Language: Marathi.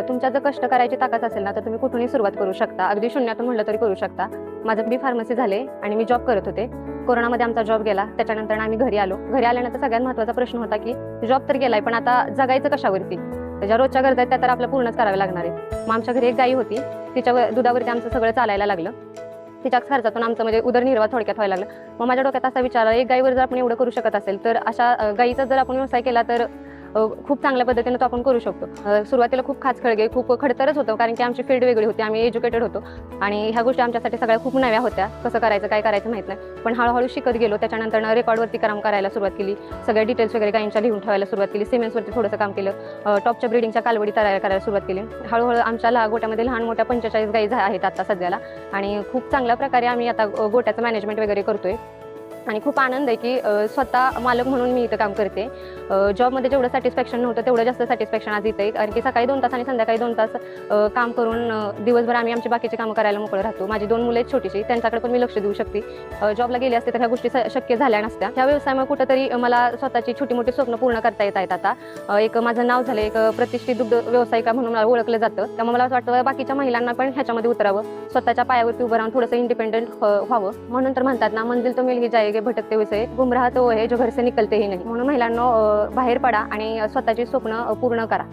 तुमच्यात जर कष्ट करायची ताकद असेल ना, तर तुम्ही कुठूनही सुरुवात करू शकता. अगदी शून्यातून म्हटलं तरी करू शकता. माझं बी फार्मसी झाले आणि मी जॉब करत होते. कोरोनामध्ये आमचा जॉब गेला. त्याच्यानंतर आम्ही घरी आलो. घरी आल्यानंतर सगळ्यात महत्त्वाचा प्रश्न होता, की जॉब तर गेलाय, पण आता जगायचं कशावरती? ज्या रोजच्या गरजा आहेत त्या तर आपल्याला पूर्णच कराव्या लागणार आहेत. मग आमच्या घरी एक गाई होती. तिच्या दुधावरती आमचं सगळं चालायला लागलं. तिच्याच खर्चातून आमचं म्हणजे उदरनिर्वाह थोडक्यात व्हायला लागलं. मग माझ्या डोक्यात असा विचार आला, एक गाईवर जर आपण एवढं करू शकत असेल, तर अशा गाईचा जर आपण व्यवसाय केला तर खूप चांगल्या पद्धतीने तो आपण करू शकतो. सुरुवातीला खूप खाचखळगे, खूप खडतरच होतं, कारण की आमची फील्ड वेगळी होती. आम्ही एज्युकेटेड होतो आणि ह्या गोष्टी आमच्यासाठी सगळ्या खूप नव्या होत्या. कसं करायचं, काय करायचं माहीत नाही. पण हळूहळू शिकत गेलो. त्याच्यानंतर रेकॉर्डवरती काम करायला सुरुवात केली. सगळे डिटेल्स वगैरे गाईंच्या लिहून ठेवायला सुरुवात केली. सिमेंट्सवरती थोडंसं काम केलं. टॉपच्या ब्रीडिंगच्या कालवडी तयार करायला सुरुवात केली. हळूहळू आमच्या गोट्यामध्ये लहान मोठ्या 45 गाई आहेत आता सध्याला आणि खूप चांगल्या प्रकारे आम्ही आता गोट्याचं मॅनेजमेंट वगैरे करतोय. आणि खूप आनंद आहे की स्वतः मालक म्हणून मी इथं काम करते. जॉबमध्ये जेवढं सॅटिस्फॅक्शन नव्हतं तेवढं जास्त सॅटिस्फॅक्शन आज इथं आहे. कारण की सकाळी 2 तास आणि संध्याकाळी 2 तास काम करून दिवसभर आम्ही आमची बाकीची कामं करायला मोकळं राहतो. माझी 2 मुलं आहेत छोटीशी, त्यांच्याकडे पण मी लक्ष देऊ शकते. जॉबला गेली असते तर ह्या गोष्टी शक्य झाल्या नसत्या. ह्या व्यवसायामुळे कुठंतरी मला स्वतःची छोटी मोठी स्वप्न पूर्ण करता येत आहेत. आता एक माझं नाव झालं, एक प्रतिष्ठित दुग्ध व्यावसायिका म्हणून मला ओळखलं जातं. त्यामुळे मला असं वाटतं बाकीच्या महिलांना पण ह्याच्यामध्ये उतरावं, स्वतःच्या पायावरती उभं राहून थोडंसं इंडिपेंडेंट व्हावं. म्हणून तर म्हणतात ना, मंजिल तो मिल ही जाएगी भटकते हुए, गुमराह तो है जो घर से निकलते ही नहीं. म्हणून महिलांनो बाहेर पडा आणि स्वतःची स्वप्न पूर्ण करा.